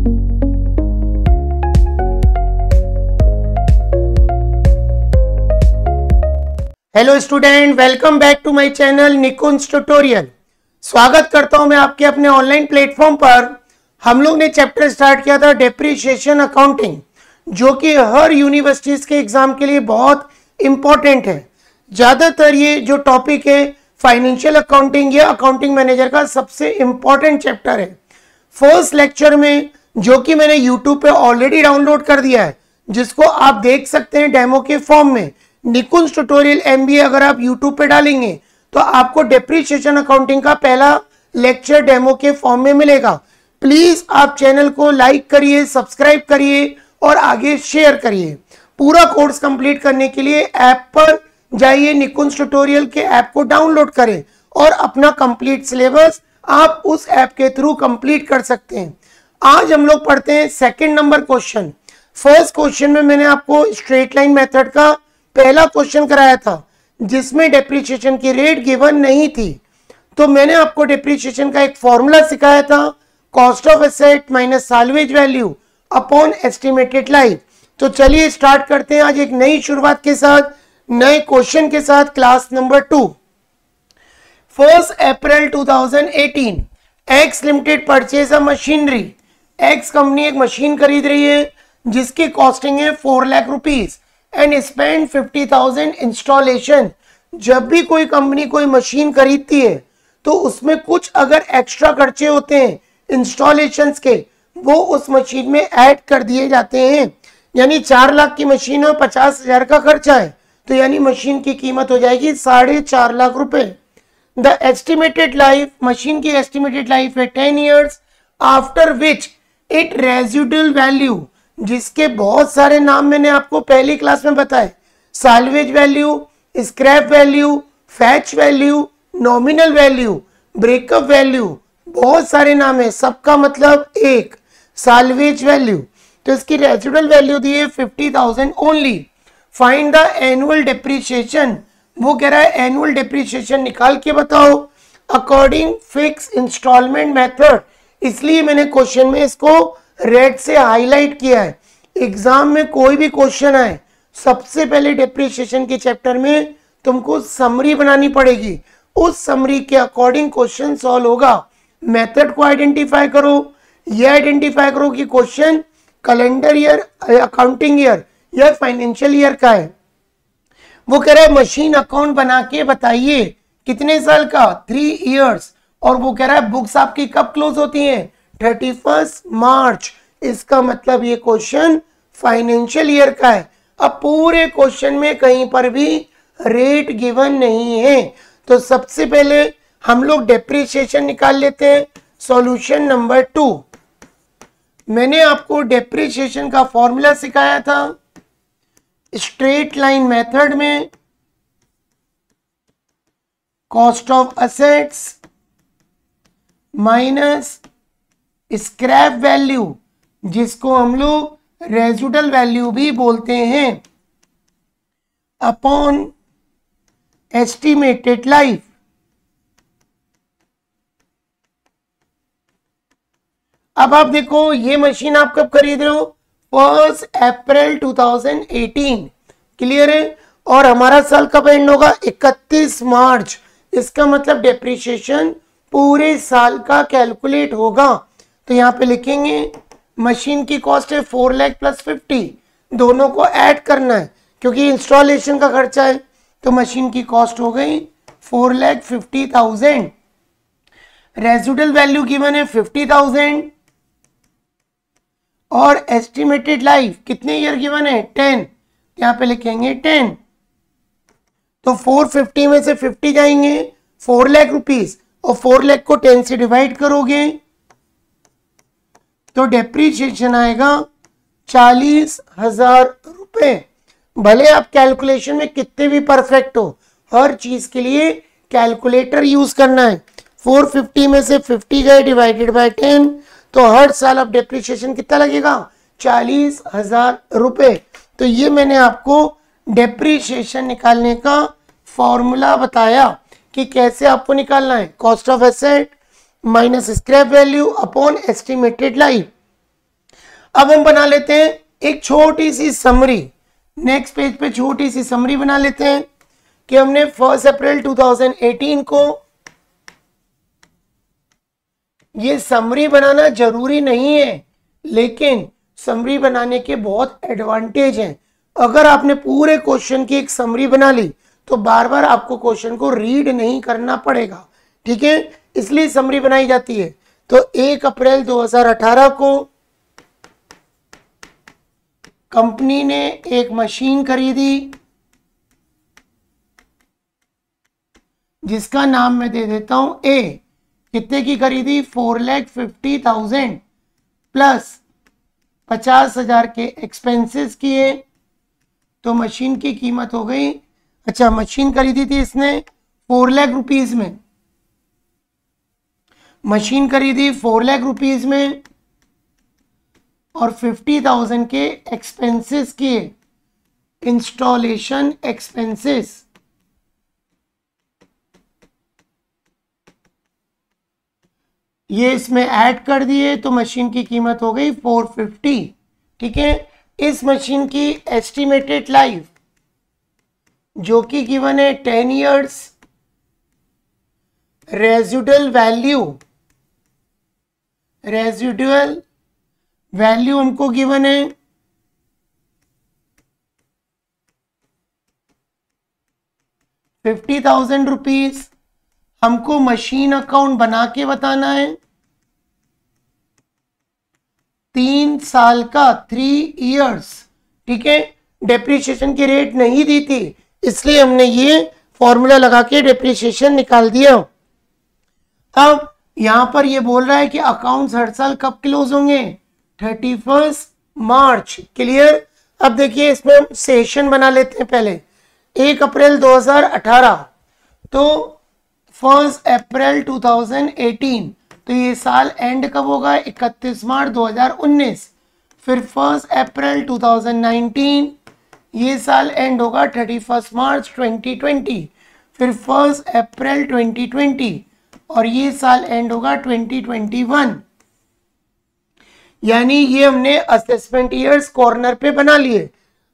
Hello student, welcome back to my channel Nikunj tutorial. स्वागत करता हूं मैं आपके अपने ऑनलाइन प्लेटफॉर्म पर। हम लोग ने चैप्टर स्टार्ट किया था डेप्रिसिएशन अकाउंटिंग, जो कि हर यूनिवर्सिटीज के एग्जाम के लिए बहुत इंपॉर्टेंट है। ज्यादातर ये जो टॉपिक है फाइनेंशियल अकाउंटिंग या अकाउंटिंग मैनेजर का सबसे इंपॉर्टेंट चैप्टर है। फर्स्ट लेक्चर में, जो कि मैंने यूट्यूब पे ऑलरेडी डाउनलोड कर दिया है, जिसको आप देख सकते हैं डेमो के फॉर्म में, निकुंज ट्यूटोरियल एमबीए अगर आप YouTube पे डालेंगे तो आपको डेप्रिसिएशन अकाउंटिंग का पहला लेक्चर डेमो के फॉर्म में मिलेगा। प्लीज आप चैनल को लाइक करिए, सब्सक्राइब करिए और आगे शेयर करिए। पूरा कोर्स कंप्लीट करने के लिए ऐप पर जाइए, निकुंज ट्यूटोरियल के ऐप को डाउनलोड करें और अपना कंप्लीट सिलेबस आप उस ऐप के थ्रू कंप्लीट कर सकते हैं। आज हम लोग पढ़ते हैं second number question. First question में मैंने आपको स्ट्रेट लाइन मेथड का पहला क्वेश्चन कराया था, जिसमें डेप्रिसिएशन की रेट गिवन नहीं थी। तो मैंने आपको डेप्रिसिएशन का एक फॉर्मूला सिखाया था, cost of asset minus salvage value upon estimated life. तो चलिए स्टार्ट करते हैं आज एक नई शुरुआत के साथ, नए क्वेश्चन के साथ। Class number 2, 1 April 2018 x limited purchase a machinery. X company एक मशीन खरीद रही है जिसकी कॉस्टिंग है 4 lakh rupees and spend 50,000 installation. जब भी कोई कंपनी कोई मशीन खरीदती है तो उसमें कुछ अगर एक्स्ट्रा खर्चे होते हैं इंस्टॉलेशंस के, वो उस मशीन में ऐड कर दिए जाते हैं। यानी 4 लाख की मशीन और 50,000 का खर्चा है, तो यानी मशीन की कीमत हो जाएगी 4.5 लाख रुपए। द एस्टिमेटेड लाइफ, मशीन की एस्टिमेटेड लाइफ है 10 years, after which it residual value, जिसके बहुत सारे नाम मैंने आपको पहली क्लास में बताए, salvage value, scrap value, fetch value, nominal value, breakup value, बहुत सारे नाम है, सबका मतलब एक, साल्वेज वैल्यू। तो इसकी रेजिडुअल वैल्यू दी है 50,000 only. Find the annual depreciation, वो कह रहा है एनुअल डेप्रिसिएशन निकाल के बताओ अकॉर्डिंग फिक्स इंस्टॉलमेंट मेथड। इसलिए मैंने क्वेश्चन में इसको रेड से हाईलाइट किया है। एग्जाम में कोई भी क्वेश्चन आए, सबसे पहले डेप्रिसिएशन के चैप्टर में तुमको समरी बनानी पड़ेगी। उस समरी के अकॉर्डिंग क्वेश्चन सॉल्व होगा। मेथड को आइडेंटिफाई करो, ये आइडेंटिफाई करो कि question calendar year, accounting year या फाइनेंशियल ईयर का है। वो कह रहा है मशीन अकाउंट बना के बताइए कितने साल का, 3 इयर्स। और वो कह रहा है बुक्स आपकी कब क्लोज होती हैं, 31 मार्च। इसका मतलब ये क्वेश्चन फाइनेंशियल ईयर का है। अब पूरे क्वेश्चन में कहीं पर भी रेट गिवन नहीं है, तो सबसे पहले हम लोग डेप्रिसिएशन निकाल लेते हैं। सॉल्यूशन नंबर 2, मैंने आपको डेप्रिसिएशन का फॉर्मूला सिखाया था स्ट्रेट लाइन मेथड में, cost of assets minus scrap value, जिसको हम लोग रेजिडुअल वैल्यू भी बोलते हैं, अपॉन एस्टिमेटेड लाइफ। अब आप देखो, ये मशीन आप कब खरीद रहे हो, 1 अप्रैल 2018, क्लियर है। और हमारा साल कब एंड होगा, 31 मार्च। इसका मतलब डेप्रिसिएशन पूरे साल का कैलकुलेट होगा। तो यहाँ पे लिखेंगे मशीन की कॉस्ट है 4 लाख प्लस 50, दोनों को ऐड करना है क्योंकि इंस्टॉलेशन का खर्चा है। तो मशीन की कॉस्ट हो गई 4,50,000। रेजिडुअल वैल्यू गिवन है 50,000 और एस्टिमेटेड लाइफ कितने ईयर गिवन है, 10। यहाँ पे लिखेंगे 10। तो 450 में से 50 जाएंगे, 4 लाख रुपीज, और 4 लाख को 10 से डिवाइड करोगे तो डेप्रिसिएशन आएगा 40,000 रुपए। भले आप कैलकुलेशन में कितने भी परफेक्ट हो, हर चीज के लिए कैलकुलेटर यूज करना है। 450 में से 50 गए डिवाइडेड बाय 10, तो हर साल अब डेप्रिसिएशन कितना लगेगा, 40,000 रुपए। तो ये मैंने आपको डेप्रिसिएशन निकालने का फॉर्मूला बताया कि कैसे आपको निकालना है, cost of asset minus scrap value upon estimated life. अब हम बना लेते हैं एक छोटी सी समरी, नेक्स्ट पेज पे छोटी सी समरी बना लेते हैं कि हमने 1 अप्रैल 2018 को, ये समरी बनाना जरूरी नहीं है लेकिन समरी बनाने के बहुत एडवांटेज हैं। अगर आपने पूरे क्वेश्चन की एक समरी बना ली तो बार बार आपको क्वेश्चन को रीड नहीं करना पड़ेगा, ठीक है, इसलिए समरी बनाई जाती है। तो 1 अप्रैल 2018 को कंपनी ने एक मशीन खरीदी जिसका नाम मैं दे देता हूं ए। कितने की खरीदी? 4,50,000 प्लस 50,000 के एक्सपेंसेस किए तो मशीन की कीमत हो गई, अच्छा मशीन खरीदी थी इसने 4 लाख रुपीज में, मशीन खरीदी 4 लाख रुपीज में और 50,000 के एक्सपेंसेस किए, इंस्टॉलेशन एक्सपेंसेस। ये इसमें ऐड कर दिए तो मशीन की कीमत हो गई 450, ठीक है। इस मशीन की एस्टिमेटेड लाइफ जो कि गिवन है 10 इयर्स, रेजिडुअल वैल्यू हमको गिवन है 50,000 रुपीज। हमको मशीन अकाउंट बना के बताना है 3 साल का, 3 इयर्स, ठीक है। डेप्रिसिएशन की रेट नहीं दी थी इसलिए हमने ये फॉर्मूला लगा के डेप्रिसिएशन निकाल दिया। अब यहां पर ये बोल रहा है कि अकाउंट्स हर साल कब क्लोज होंगे? 31 मार्च। क्लियर। अब देखिए इसमें हम सेशन बना लेते हैं पहले। 1 अप्रैल 2018 तो 1 अप्रैल 2018, तो ये साल एंड कब होगा? 31 मार्च 2019। फिर 1 अप्रैल 2019, ये साल एंड होगा 31 मार्च 2020। फिर 1 अप्रैल 2020 और ये साल एंड होगा 2021। यानी ये हमने असेसमेंट ईयर्स कॉर्नर पे बना लिए।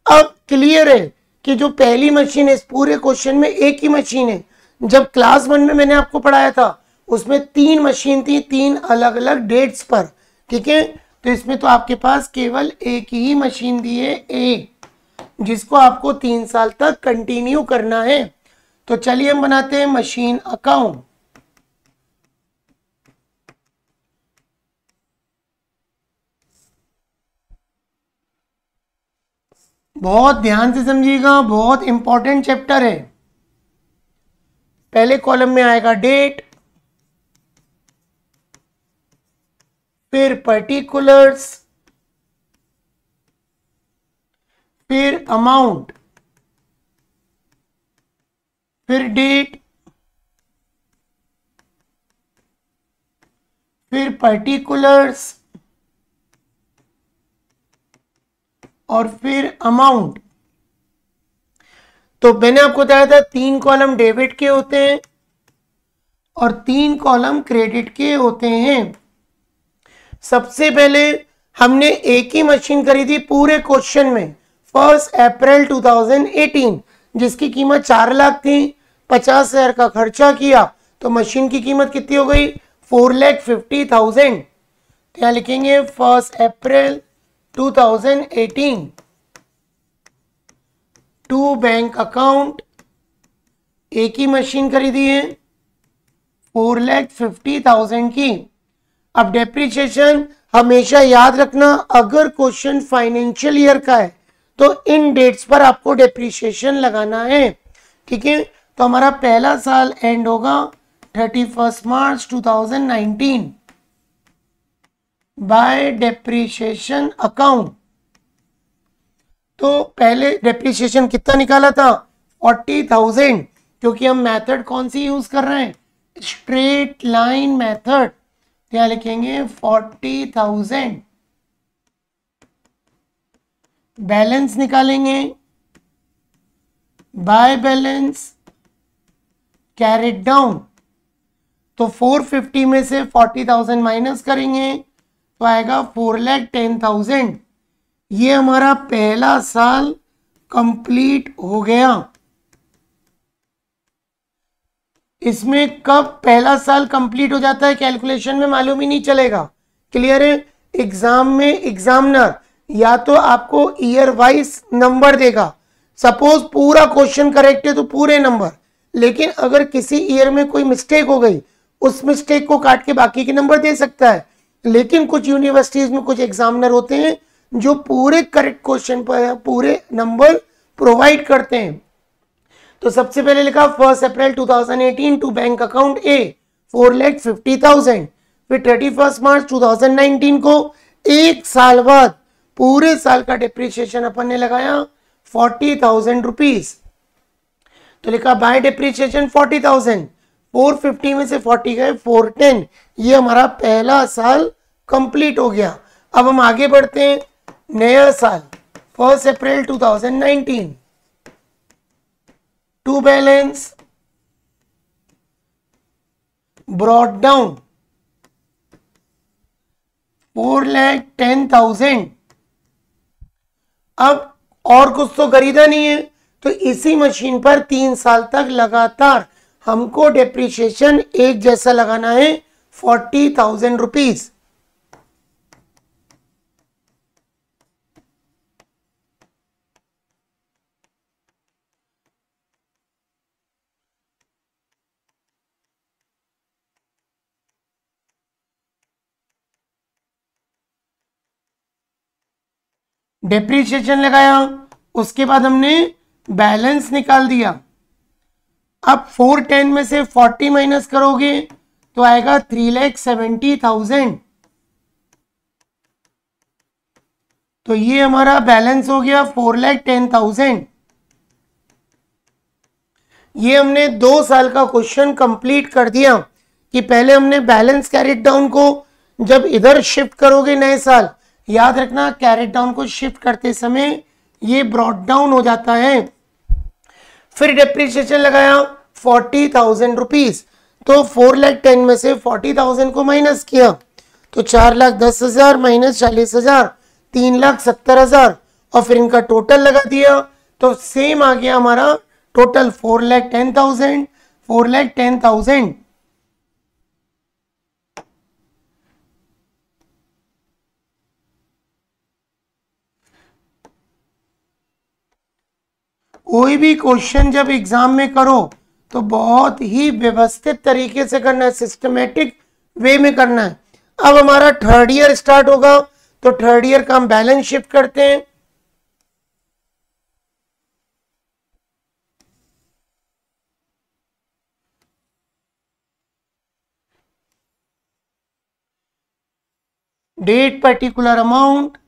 अब क्लियर है कि जो पहली मशीन है इस पूरे क्वेश्चन में एक ही मशीन है। जब क्लास 1 में मैंने आपको पढ़ाया था उसमें 3 मशीन थी, 3 अलग अलग डेट्स पर, ठीक है। तो इसमें तो आपके पास केवल एक ही मशीन दी है ए, जिसको आपको 3 साल तक कंटिन्यू करना है। तो चलिए हम बनाते हैं मशीन अकाउंट। बहुत ध्यान से समझिएगा, बहुत इंपॉर्टेंट चैप्टर है। पहले कॉलम में आएगा डेट, फिर पर्टिकुलर्स, फिर अमाउंट, फिर डेट, फिर पर्टिकुलर्स और फिर अमाउंट। तो मैंने आपको बताया था 3 कॉलम डेबिट के होते हैं और 3 कॉलम क्रेडिट के होते हैं। सबसे पहले हमने एक ही मशीन खरीदी पूरे क्वेश्चन में 1 अप्रैल 2018, जिसकी कीमत 4 लाख थी, 50,000 का खर्चा किया तो मशीन की कीमत कितनी हो गई? 4,50,000। क्या लिखेंगे? 1 अप्रैल 2018 टू बैंक अकाउंट, एक ही मशीन खरीदी है 4,50,000 की। अब डेप्रिसिएशन हमेशा याद रखना, अगर क्वेश्चन फाइनेंशियल ईयर का है तो इन डेट्स पर आपको डेप्रिसिएशन लगाना है, ठीक है। तो हमारा पहला साल एंड होगा 31 मार्च 2019 बाय डेप्रिसिएशन अकाउंट। तो पहले डेप्रिसिएशन कितना निकाला था? 40,000, क्योंकि हम मेथड कौन सी यूज कर रहे हैं? Straight line method. क्या लिखेंगे? 40,000। बैलेंस निकालेंगे, बाय बैलेंस कैरिड डाउन। तो 450 में से 40,000 माइनस करेंगे तो आएगा 4,10,000। ये हमारा पहला साल कंप्लीट हो गया। इसमें कब पहला साल कंप्लीट हो जाता है कैलकुलेशन में मालूम ही नहीं चलेगा। क्लियर है? एग्जाम में एग्जामिनर या तो आपको ईयर वाइज नंबर देगा, सपोज पूरा क्वेश्चन करेक्ट है तो पूरे नंबर, लेकिन अगर किसी ईयर में कोई मिस्टेक हो गई उस मिस्टेक को काट के बाकी के नंबर दे सकता है। लेकिन कुछ यूनिवर्सिटीज में कुछ एग्जामिनर होते हैं जो पूरे करेक्ट क्वेश्चन पर पूरे नंबर प्रोवाइड करते हैं। तो सबसे पहले लिखा 1 अप्रैल 2018 टू बैंक अकाउंट ए 4,50,000। फिर 31 मार्च 2019 को एक साल बाद पूरे साल का डिप्रिसिएशन अपन ने लगाया 40,000 रुपीज। तो लिखा बाय डिप्रिसिएशन 40,000, 450 में से 40 गए 410। ये हमारा पहला साल कंप्लीट हो गया। अब हम आगे बढ़ते हैं। नया साल 1 अप्रैल 2019 टू बैलेंस ब्रॉट डाउन 4,10,000। अब और कुछ तो खरीदा नहीं है, तो इसी मशीन पर 3 साल तक लगातार हमको डेप्रिसिएशन एक जैसा लगाना है 40,000 रुपीज। डेप्रिसिएशन लगाया, उसके बाद हमने बैलेंस निकाल दिया। अब 410 में से 40 माइनस करोगे तो आएगा 3,70,000। तो ये हमारा बैलेंस हो गया 4,10,000। ये हमने 2 साल का क्वेश्चन कंप्लीट कर दिया कि पहले हमने बैलेंस कैरेट डाउन को जब इधर शिफ्ट करोगे नए साल, याद रखना कैरेट डाउन को शिफ्ट करते समय ये ब्रॉट डाउन हो जाता है। फिर डेप्रिसिएशन लगाया 40,000 रुपीज। तो 4,10,000 में से 40,000 को माइनस किया तो 4,10,000 माइनस 40,000 3,70,000 और फिर इनका टोटल लगा दिया तो सेम आ गया हमारा टोटल 4,10,000 4,10,000। कोई भी क्वेश्चन जब एग्जाम में करो तो बहुत ही व्यवस्थित तरीके से करना है, सिस्टमेटिक वे में करना है। अब हमारा थर्ड ईयर स्टार्ट होगा तो थर्ड ईयर का हम बैलेंस शिफ्ट करते हैं। Date particular amount,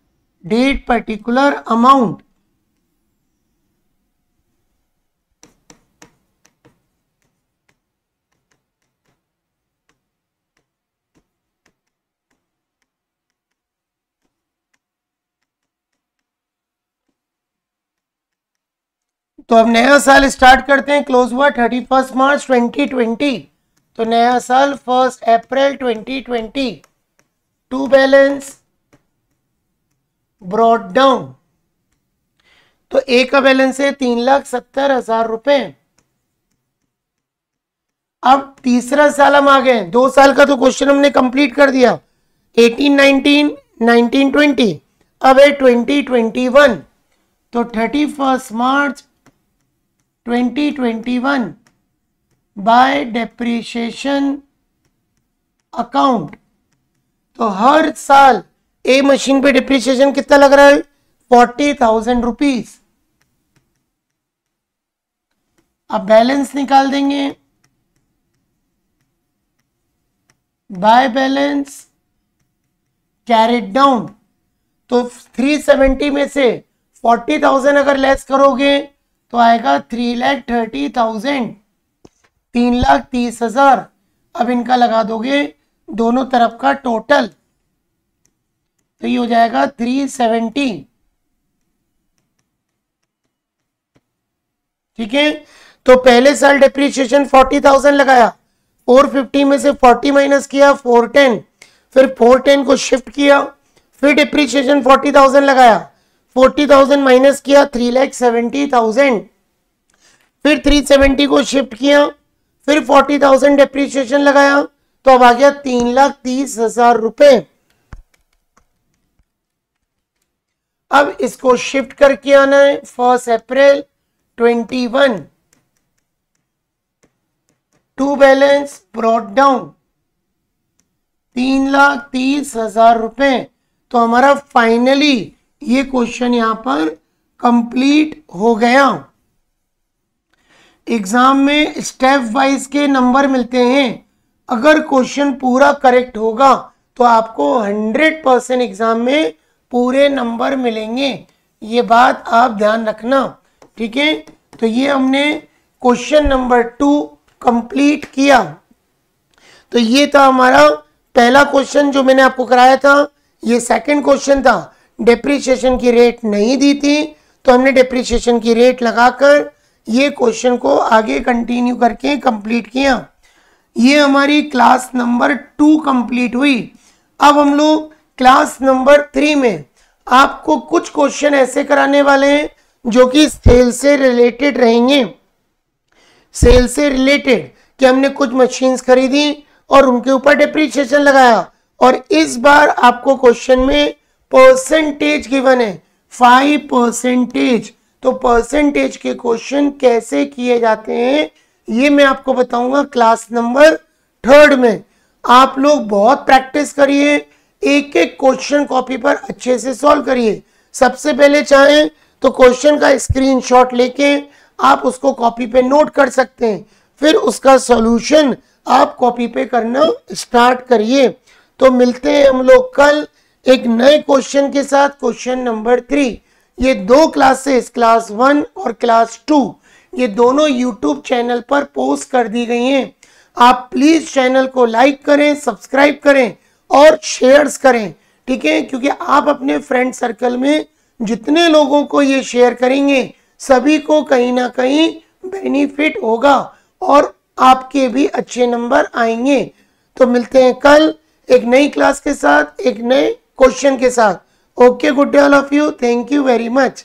date particular amount. तो अब नया साल स्टार्ट करते हैं। क्लोज हुआ 31 मार्च 2020। तो नया साल 1 अप्रैल 2020 टू बैलेंस ब्रॉट डाउन। तो ए का बैलेंस है 3,70,000 रुपए। अब तीसरा साल हम आ गए। 2 साल का तो क्वेश्चन हमने कंप्लीट कर दिया, 18, 19, 19, 20। अब है 2021। तो 31 मार्च 2021 बाय डेप्रिसिएशन अकाउंट। तो हर साल ए मशीन पे डिप्रिसिएशन कितना लग रहा है 40,000 रुपीज। अब बैलेंस निकाल देंगे। By balance carried down. तो 370 में से 40,000 अगर लेस करोगे तो आएगा 3,30,000, 3,30,000। अब इनका लगा दोगे दोनों तरफ का टोटल तो ये हो जाएगा 370। ठीक है। तो पहले साल डिप्रिसिएशन 40,000 लगाया, 450 में से 40 माइनस किया 410, फिर 410 को शिफ्ट किया, फिर डिप्रीशिएशन 40,000 लगाया, 40,000 माइनस किया 3,70,000, फिर 370 को शिफ्ट किया, फिर 40,000 डिप्रीशिएशन लगाया, तो अब आ गया 3,30,000 रुपए। अब इसको शिफ्ट करके आना है 1 अप्रैल 21 टू बैलेंस ब्रॉट डाउन 3,30,000 रुपए। तो हमारा फाइनली ये क्वेश्चन यहां पर कंप्लीट हो गया। एग्जाम में स्टेप वाइज के नंबर मिलते हैं। अगर क्वेश्चन पूरा करेक्ट होगा तो आपको 100% एग्जाम में पूरे नंबर मिलेंगे। ये बात आप ध्यान रखना, ठीक है। तो ये हमने क्वेश्चन नंबर 2 कंप्लीट किया। तो ये था हमारा पहला क्वेश्चन जो मैंने आपको कराया था। ये सेकंड क्वेश्चन था, डेप्रिसिएशन की रेट नहीं दी थी तो हमने डेप्रिसिएशन की रेट लगाकर ये क्वेश्चन को आगे कंटिन्यू करके कंप्लीट किया। ये हमारी क्लास नंबर 2 कंप्लीट हुई। अब हम लोग क्लास नंबर 3 में आपको कुछ क्वेश्चन ऐसे कराने वाले हैं जो कि सेल से रिलेटेड रहेंगे। सेल से रिलेटेड कि हमने कुछ मशीन्स खरीदी और उनके ऊपर डेप्रिसिएशन लगाया, और इस बार आपको क्वेश्चन में परसेंटेज गिवन है 5%। तो परसेंटेज के क्वेश्चन कैसे किए जाते हैं ये मैं आपको बताऊंगा क्लास नंबर 3 में। आप लोग बहुत प्रैक्टिस करिए, एक एक क्वेश्चन कॉपी पर अच्छे से सॉल्व करिए। सबसे पहले चाहें तो क्वेश्चन का स्क्रीनशॉट लेके आप उसको कॉपी पे नोट कर सकते हैं, फिर उसका सॉल्यूशन आप कॉपी पे करना स्टार्ट करिए। तो मिलते हैं हम लोग कल एक नए क्वेश्चन के साथ, क्वेश्चन नंबर 3। ये 2 क्लासेस, क्लास 1 और क्लास 2, ये दोनों यूट्यूब चैनल पर पोस्ट कर दी गई हैं। आप प्लीज चैनल को लाइक करें, सब्सक्राइब करें और शेयर्स करें, ठीक है। क्योंकि आप अपने फ्रेंड सर्कल में जितने लोगों को ये शेयर करेंगे सभी को कहीं ना कहीं बेनिफिट होगा और आपके भी अच्छे नंबर आएंगे। तो मिलते हैं कल एक नई क्लास के साथ, एक नए क्वेश्चन के साथ। Okay, good day all of you, thank you very much.